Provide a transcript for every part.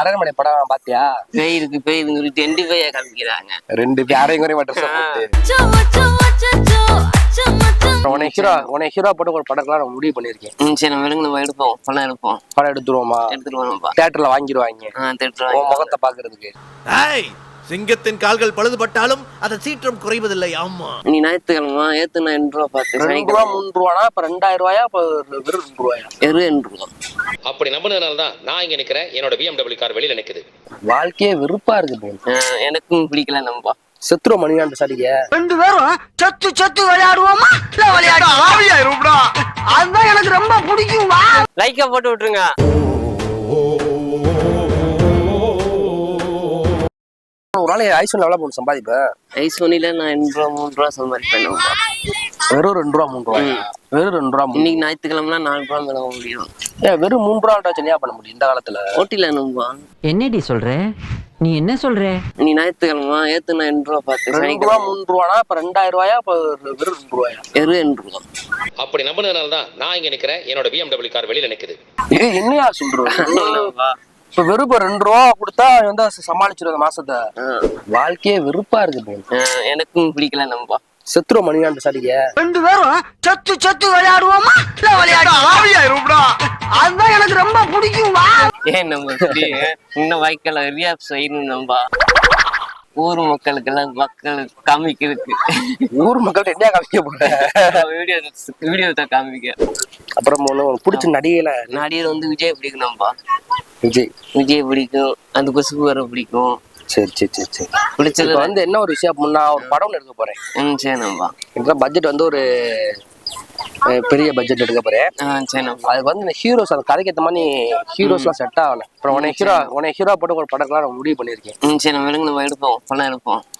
அரண்மனை படம் பாத்தியா? பேய் இருக்கு சொல்லிட்டு 2 பேயா காமிக்கிறாங்க. 2 பேரையும் குறை மட்டும் உன ஹீரோ போட்டு ஒரு படம்லாம் முடிவு பண்ணிருக்கேன். சரி நம்ம எடுப்போம், படம் எடுத்துருவோமா? தியேட்டர்ல வாங்கிடுவாங்க முகத்தை பாக்குறதுக்கு. சிங்கத்தின் கால்கள் பழுதுபட்டாலும் அதை சீற்றம் குறைவதில்லை. ஆமா, நீ ஞாயிற்றுக்கிழமை ஏத்துனா 2 ரூபா பார்த்து 2 ரூபா 3 ரூபானா அப்ப 2000 ரூபாயா? வெறும் 2 ரூபாயா? 2 ரூபா. அப்படி நம்பினதுனாலதான் நான் இங்க நிக்கிறேன். என்னோட BMW கார் வெளியில நிக்குது. வாழ்க்கையே வெறுப்பா இருக்கு. எனக்கும் பிடிக்கல. நம்பா செத்துரோ மணியாண்டு சாடிக்க 2 பேரும் சத்து விளையாடுவோமா? விளையாடுவோம். அதுதான் எனக்கு ரொம்ப பிடிக்கும். லைக்கா போட்டு விட்டுருங்க. ஒரு நாள் ஐஸ்வன் எவ்வளவு போன சம்பாதிப்ப? ஐஸ்வனில நான் 2 ரூபா 3 ரூபா சம்பாதிப்பேன். வெறும் 2 ரூபா 3 ரூபாய்? வெறும் 2 ரூபா. இன்னைக்கு ஞாயிற்றுக்கிழமை 4 ரூபா மேல முடியும். வெறும் 3 ரூபா சரியா பண்ண முடியும் இந்த காலத்துல? ஓட்டில நம்பா. என்னடி சொல்ற நீ? என்ன சொல்ற நீ? ஞாயிற்றுக்கிழமை ஏத்துனா 2 ரூபா பார்த்து 2 ரூபா 3 ரூபானா அப்ப 2000 ரூபாயா? வெறும் 2 ரூபாயா? 2 ரூபா. அப்படி நம்பினதுனாலதான் நான் இங்க நிக்கிறேன். என்னோட BMW கார் வெளியில நிக்குது. என்னையா சொல்ற? இப்ப வெறுப்ப 2 ரூபா கொடுத்தா வந்து சமாளிச்சிருந்த மாசத்தை. வாழ்க்கையே வெறுப்பா இருக்கு. எனக்கும் பிடிக்கல. நம்பா செத்துரோ மணியாண்டு சாடிக்க 2 பேரும் சத்து விளையாடுவோமா? விளையாடுவோம். அதுதான் எனக்கு ரொம்ப பிடிக்கும். ஏன் நம்ம இன்னும் வாய்க்கால ரியாப் செய்யணும். நம்பா ஊர் மக்களுக்கெல்லாம் காமிக்கிறதுக்கு. ஊர் மக்கள்கிட்ட என்ன காமிக்க போற? வீடியோ தான் காமிக்க. அப்புறம் பிடிச்ச நடிகர் வந்து விஜய் பிடிக்கும். நம்பா விஜய் பிடிக்கும். அந்த குசுப்பு வர பிடிக்கும். சரி பிடிச்சது வந்து என்ன ஒரு விஷயம். நான் ஒரு படம் எடுக்க போறேன். சரி நம்பா. பட்ஜெட் வந்து ஒரு பெரிய பட்ஜெட் எடுக்க போறேன். அதுக்கு வந்து ஹீரோஸ் அந்த கதைக்கு ஏற்ற மாதிரி ஹீரோஸ் எல்லாம் செட் ஆகல. அப்புறம் உன ஹீரோ போட்டு ஒரு படம்லாம் முடிவு பண்ணிருக்கேன். சரி நம்ம எடுப்போம்,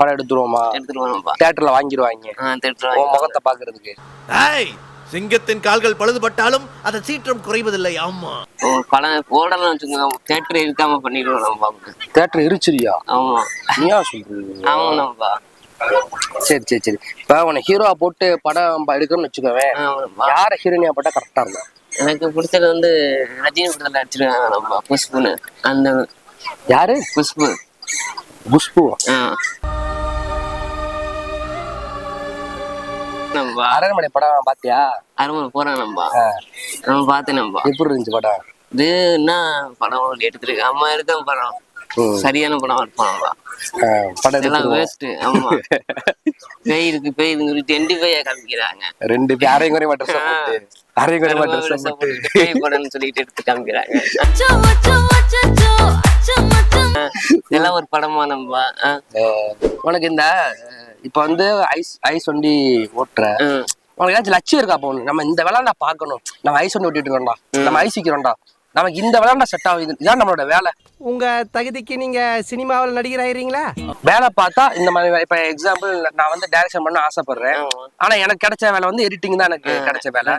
படம் எடுத்துருவோமா? தியேட்டர்ல வாங்கிடுவாங்க முகத்தை பாக்குறதுக்கு. சிங்கத்தின் கால்கள் பழுதுபட்டாலும் அதை சீற்றம் குறைவதில்லை. ஆமா, படம் போடலாம் வச்சுக்கோங்க. தியேட்டர் இருக்காம பண்ணிடுவோம். நம்ம தியேட்டர் இருச்சுரியா? ஆமா. நீயா சொல்றீங்க? ஆமா நம்பா. சரி இப்ப உன ஹீரோவா போட்டு படம் எடுக்கணும்னு வச்சுக்கோவேன். யார ஹீரோனியா போட்டா கரெக்டா இருக்கும்? எனக்கு பிடிச்சது வந்து ரஜினி படத்துல அடிச்சிருக்காங்க நம்ம குஷ்புன்னு. அந்த யாரு? குஷ்பு. அரண்மனை படம் பாத்தியா? அரண்மனை போறேன் நம்பா. நம்ம பார்த்தேன் நம்பா. எப்படி இருந்துச்சு படம்? இது என்ன படம் எடுத்துருக்கு? அம்மா எடுத்த படம் சரியான படம் இருப்பாங்களா? படம் வேஸ்ட். ஆமா, பேய் இருக்கு சொல்லிட்டு 2 பேயா காமிக்கிறாங்க. 2 பேரையும் குறை மட்டும் பேய் படம்னு சொல்லிட்டு எடுத்து காமிக்கிறாங்க. இதெல்லாம் ஒரு படமா நம்பா? உனக்கு இந்த இப்ப வந்து ஐஸ் வண்டி ஓட்டுற உனக்கு ஏதாச்சும் லட்சியம் இருக்கா? போகணும் நம்ம இந்த விளையாண்டா பாக்கணும். நம்ம ஐஸ் வண்டி ஓட்டிட்டு இருக்கோம்டா, நம்ம ஐஸ் விக்கிறோம்டா, நமக்கு இந்த விளையாண்டா செட் ஆகுது. இதான் நம்மளோட வேலை. உங்க தகுதிக்கு நீங்க சினிமாவில் நடிகர் ஆயிரீங்களா? வேலை பார்த்தா இந்த மாதிரி. இப்ப எக்ஸாம்பிள் நான் வந்து டைரக்ஷன் பண்ண ஆசைப்படுறேன். ஆனா எனக்கு கிடைச்ச வேலை வந்து எடிட்டிங் தான் எனக்கு கிடைச்ச வேலை.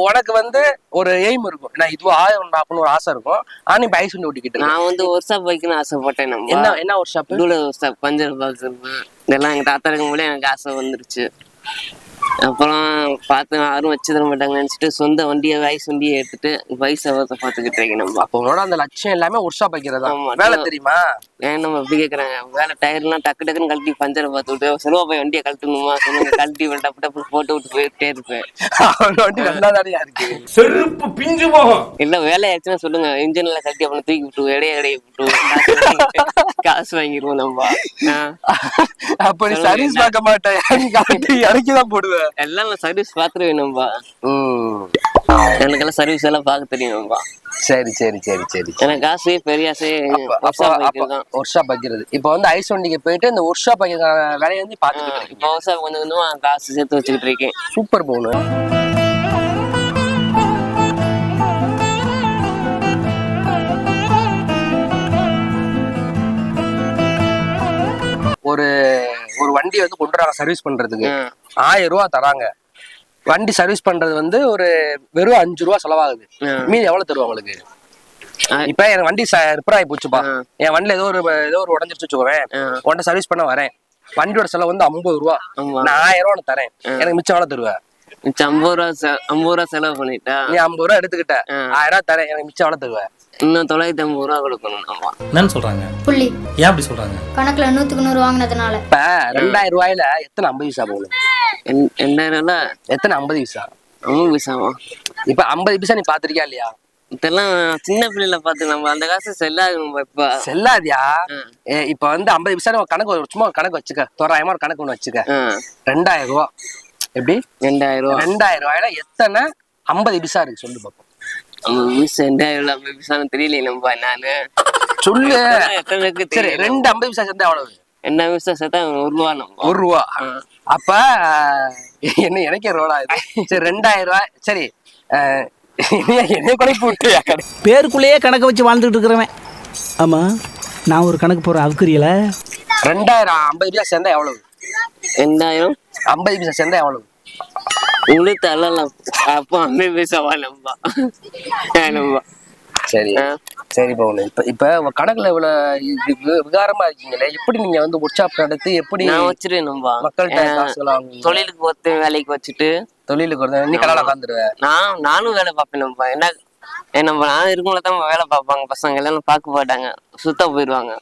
உனக்கு வந்து ஒரு எய்ம் இருக்கும், நான் இதுவும் ஆயிரம் அப்படின்னு ஒரு ஆசை இருக்கும். ஆனா இப்ப ஐஸ் வண்டி ஓட்டிக்கிட்டு நான் வந்து ஒர்க் ஷாப் வைக்கணும்னு ஆசைப்பட்டேன். என்ன ஒர்க் ஷாப்? பஞ்சர் பாக்ஸ் இதெல்லாம் எங்க தாத்தா இருக்கும் போது எனக்கு ஆசை வந்துருச்சு. அப்புறம் பார்த்து யாரும் வச்சு தர மாட்டாங்க நினைச்சிட்டு சொந்த வண்டியை ஐஸ் வண்டியை எடுத்துட்டு வயசை பார்த்துக்கிட்டு இருக்கேன். நம்ம அப்போ உன்னோட அந்த லட்சியம் எல்லாமே ஒர்க் ஷாப் வைக்கிறதா? வேலை தெரியுமா? ஏன் நம்ம எப்படி கேட்கறாங்க? வேலை டயர்லாம் டக்குன்னு கழட்டி பஞ்சரை பார்த்து விட்டு செலவா போய் வண்டியை கழட்டணுமா சொல்லுங்க. கழட்டி டப்பு போட்டு விட்டு போயிட்டே இருப்பேன். செருப்பு பிஞ்சு போகும். இல்ல வேலை ஆச்சுன்னா சொல்லுங்க. இன்ஜின்ல கழட்டி அப்படி தூக்கி விட்டு இடைய விட்டு காசு வாங்கிடுவோம் நம்ம. அப்படி சர்வீஸ் பார்க்க மாட்டேன், இறக்கிதான் போடுவேன். எல்லாம் சர்வீஸ் பாத்துருவேன் நம்பா. எனக்கெல்லாம் சர்வீஸ் எல்லாம் பார்க்க தெரியும் நம்பா. சரி எனக்கு ஆசை பெரிய ஆசை ஒர்க் ஷாப் வைக்கிறது. இப்ப வந்து ஐஸ் வண்டிக்கு போயிட்டு இந்த ஒர்க் ஷாப் வைக்கிற வேலையை வந்து பாத்துக்கிட்டு இப்போ ஒர்க் ஷாப் கொஞ்சம் காசு சேர்த்து வச்சுக்கிட்டு இருக்கேன். சூப்பர் போனு. ஒரு வண்டி வந்து கொண்டு வராங்க சர்வீஸ் பண்றதுக்கு. 1000 ரூபா தராங்க. வண்டி சர்வீஸ் பண்றது வந்து ஒரு வெறும் 5 ரூபா செலவாகுது. மீதி எவ்வளவு தருவாங்க உங்களுக்கு? இப்ப என் வண்டி ரிப்பேர் ஆகி போச்சுப்பா, என் வண்டியில ஏதோ ஒரு உடஞ்சிருச்சு வச்சுக்கோவேன், உன்ட்ட சர்வீஸ் பண்ண வரேன். வண்டியோட செலவு வந்து 50 ரூபா. நான் 1000 ரூபா தரேன், எனக்கு மிச்சம் எவ்வளவு தருவேன்? மிச்சம் 50 ரூபா செலவு பண்ணிட்டா. நீ 50 ரூபா எடுத்துக்கிட்ட, 1000 ரூபா தரேன், எனக்கு மிச்சம் எவ்வளவு தருவேன்? இன்னும் 950 ரூபா கொடுக்கணும் நம்ம. என்னன்னு சொல்றாங்க? புள்ளி ஏன் அப்படி சொல்றாங்க? கணக்குல 100க்கு 100 வாங்கினதுனால. இப்ப 2000 ரூபாயில எத்தனை 50 பைசா போகணும்? 2000 எத்தனை 50 பைசா? 50 பைசாவா? இப்ப 50 பைசா நீ பாத்திருக்கியா இல்லையா? இதெல்லாம் சின்ன பிள்ளைல பார்த்து நம்ம அந்த காசு செல்லாது நம்ம இப்ப. செல்லாதியா? இப்ப வந்து 50 பைசா கணக்கு சும்மா கணக்கு வச்சுக்க, தோராயமா ஒரு கணக்கு ஒண்ணு வச்சுக்க. 2000 ரூபா எப்படி? 2000 ரூபா. 2000 ரூபாயில எத்தனை 50 பைசா இருக்கு சொல்லு பாப்போம். 2000 பைசான்னு தெரியல நம்ம. நானு சொல்லு. எத்தனைக்கு சரி, 2 50 பைசா சேர்ந்தா எவ்வளவு? 2 பைசா சேர்த்தா 1 ரூபா நம்ம. 1 ரூபா. அப்ப என்ன எனக்கே ரோடா இது. சரி 2000 ரூபாய். சரி என்ன கணக்கு விட்டு பேருக்குள்ளேயே கணக்கு வச்சு வாழ்ந்துட்டு இருக்கிறவன். ஆமா, நான் ஒரு கணக்கு போறேன் அதுக்குரியல. 2000 50 பைசா சேர்ந்தா எவ்வளவு? 2000 50 பைசா சேர்ந்தா எவ்வளவு? உங்களுக்கு தரலாம். அப்போ 50 பைசாவா நம்ம? நம்ம சரி சரி போகணும். இப்ப உங்க கணக்குல இவ்வளவு விகாரமா இருக்கீங்களே, எப்படி நீங்க வந்து ஒர்க்ஷாப் நடத்தி எப்படி நான் வச்சிருவேன் நம்ம மக்கள்கிட்ட காசுலாம் வாங்குவீங்க? தொழிலுக்கு ஒருத்த வேலைக்கு வச்சுட்டு தொழிலுக்கு ஒரு நீ கடையில உட்காந்துருவேன். நானும் வேலை பார்ப்பேன் நம்ம. என்ன நம்ம நான் இருக்கும்போது தான் வேலை பார்ப்பாங்க பசங்க எல்லாம் பார்க்க மாட்டாங்க, சுத்தா போயிடுவாங்க.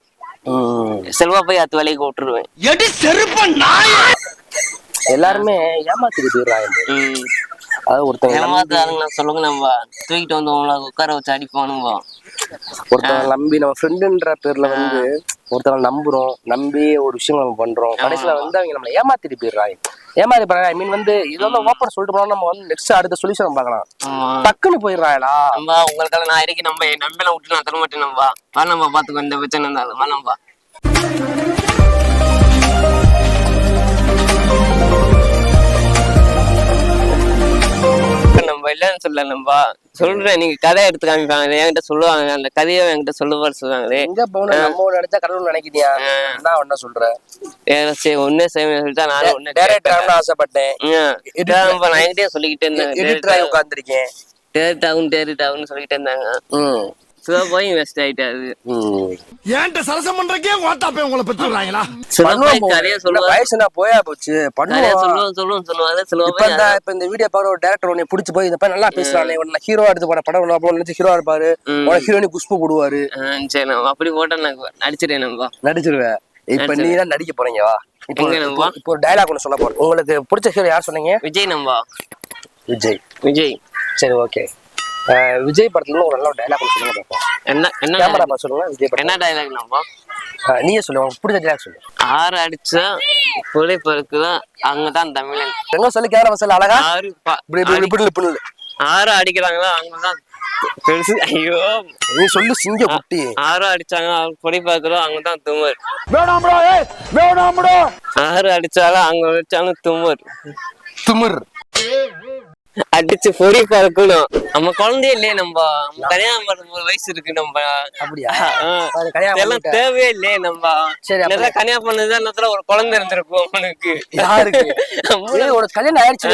செல்வா போய் அத்து வேலைக்கு விட்டுருவேன். எல்லாருமே ஏமாத்திட்டு போயிடுறாங்க. அதாவது ஒருத்தவங்க ஏமாத்துறாங்க சொல்லுங்க. நம்ம தூக்கிட்டு வந்து உங்களை உட்கார வச்சு அடிப்பானுங்க. ஒருத்தவங்க நம்பி நம்ம ஃப்ரெண்டுன்ற பேர்ல வந்து ஒருத்தவங்க நம்புறோம், நம்பி ஒரு விஷயம் நம்ம பண்றோம். கடைசியில வந்து அவங்க நம்மளை ஏமாத்திட்டு போயிடுறாங்க. ஏமாத்தி போறாங்க. ஐ மீன் வந்து இது வந்து ஓப்பன் சொல்லிட்டு போனா நம்ம வந்து நெக்ஸ்ட் அடுத்த சொல்யூஷன் பார்க்கலாம். டக்குன்னு போயிடுறாங்களா? நம்ம உங்களுக்காக நான் இறக்கி நம்ம நம்பலாம் விட்டு நான் தர மாட்டேன். நம்ம வா நம்ம பாத்துக்கோ, இந்த பிரச்சனை இருந்தாலும் வா நம்ம. நம்ம இல்லன்னு சொல்ல நம்ம சொல்றேன். நீங்க கதையை எடுத்து காமிப்பாங்க, என்கிட்ட சொல்லுவாங்க. அந்த கதையை என்கிட்ட சொல்லுவாரு சொல்லுவாங்களே. எங்க போகணும் நம்ம நினைச்சா கடவுள் நினைக்கிறியா? நான் ஒன்ன சொல்றேன், ஒன்னே சொல்லிட்டா நானும் ஒன்னு டைரக்டர் ஆசைப்பட்டேன். நான் என்கிட்டயே சொல்லிக்கிட்டே இருந்தேன். எடிட்டராக உட்காந்துருக்கேன். டேரக்ட் ஆகும்னு சொல்லிக்கிட்டே இருந்தாங்க. சிவபாய் வெஸ்ட் ஆயிட்டாரு. ஏன்ட்ட சரசம் பண்றக்கே வாட்டாப்பே உங்களை பெற்றுறாங்களா? சிவபாய் கதையை சொல்லுவாரு. வயசுனா போயா போச்சு. சொல்லுவாங்க. இப்ப இந்த வீடியோ பாரு, ஒரு டைரக்டர் உன்னை புடிச்சு போய் இந்த பையன் நல்லா பேசுறானே, உன்னை ஹீரோ எடுத்து போன படம் நினைச்சு ஹீரோ இருப்பாரு, ஹீரோனி குஷ்பு போடுவாரு. சரி நம்ம அப்படி போட்டா நான் நடிச்சிருவேன். நம்ம நடிச்சிருவேன். இப்ப நீ தான் நடிக்க போறீங்க. வா இப்போ ஒரு டயலாக் ஒண்ணு சொல்ல போறேன். உங்களுக்கு பிடிச்ச ஹீரோ யார் சொன்னீங்க? விஜய். நம்ம விஜய். சரி ஓகே. விஜய் படத்துல ஒரு நல்ல டயலாக் சொல்லுங்க பாப்போம். என்ன கேமரா சொல்லுங்க. விஜய் படம் என்ன டயலாக்? நம்ம நீயே சொல்லுங்க, பிடிச்ச டயலாக் சொல்லு. 6 அடிச்சா புலை பருக்குதான் அங்கதான் தமிழன். எங்க சொல்லு, கேமரா சொல்லு அழகா. 6 அடிக்கிறாங்களா அங்கதான் பெருசு. ஐயோ நீ சொல்லு சிங்க குட்டி. 6 அடிச்சாங்க புலை பார்க்கிறோம் அங்கதான் தும்மர். 6 அடிச்சாலும் அங்க வச்சாலும் தும்மர். அடிச்சு பொறி பறக்கணும். நம்ம குழந்தையே இல்லையே. நம்ம கல்யாணம் பண்ண 3 வயசு இருக்கு. நம்ம அப்படியா? இதெல்லாம் தேவையே இல்லையே. நம்ம கல்யாணம் பண்ணதுதான் ஒரு குழந்தை இருந்திருக்கும் அவனுக்கு. யாருக்கு? ஒரு கல்யாணம் ஆயிடுச்சு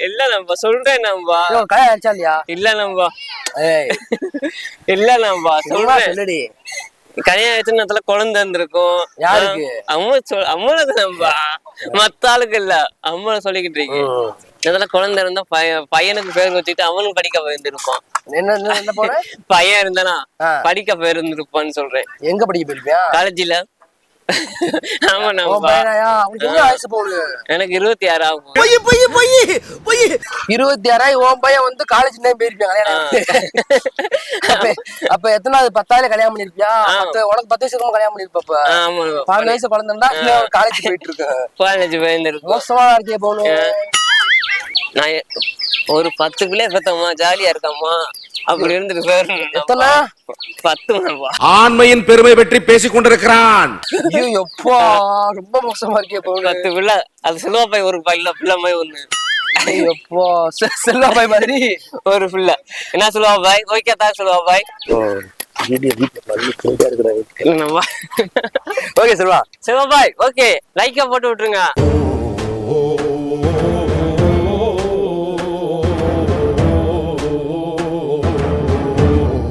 இல்ல நம்ம சொல்றேன். நம்ம கல்யாணம் ஆயிடுச்சா இல்லையா? இல்ல நம்ம இல்ல நம்ம சொல்றேன். கல்யாணம் ஆயிடுச்சுன்னு குழந்தை இருந்திருக்கும். யாருக்கு? அம்மனுக்கு. நம்ம மத்த ஆளுக்கு இல்ல, அம்மனை சொல்லிக்கிட்டு இருக்கேன். இதெல்லாம் குழந்தை இருந்தா பையனுக்கு பேர் வச்சுட்டு அவனும் படிக்க போயிருந்திருப்பான். என்ன போற பையன் இருந்தானா படிக்க போயிருந்திருப்பான்னு சொல்றேன். எங்க படிக்க போயிருப்பியா? காலேஜ்ல. ஆமா. எனக்கு 26 ஆகும். 26 உன் பையன் வந்து காலேஜ் போயிருப்பியா? அப்ப எத்தனாவது 10ஆவது கல்யாணம் பண்ணிருப்பியா? உனக்கு 10 வயசுக்கு கல்யாணம் பண்ணிருப்ப. 12 வயசு குழந்தை இருந்தா காலேஜ் போயிட்டு இருக்கு. காலேஜ் போயிருந்திருக்கும். மோசமா இருக்கே போகணும். நான் ஒரு 10 பிள்ளை பெத்தம்மா, ஜாலியா இருக்காம்மா அப்படி இருந்துட்டு எத்தனை? 10. ஆண்மையின் பெருமை பற்றி பேசிக் கொண்டிருக்கிறான். ரொம்ப மோசமா இருக்கே போகணும். 10 பிள்ளை. அது செல்வாப்பாய் ஒரு பிள்ளை ஒண்ணு. செல்வாபாய் மாதிரி ஒரு பிள்ளை. என்ன செல்வாபாய்? ஓகே தான் செல்வாபாய். ஓகே செல்வா. செல்வாபாய் ஓகே லைக்கா போட்டு விட்டுருங்க.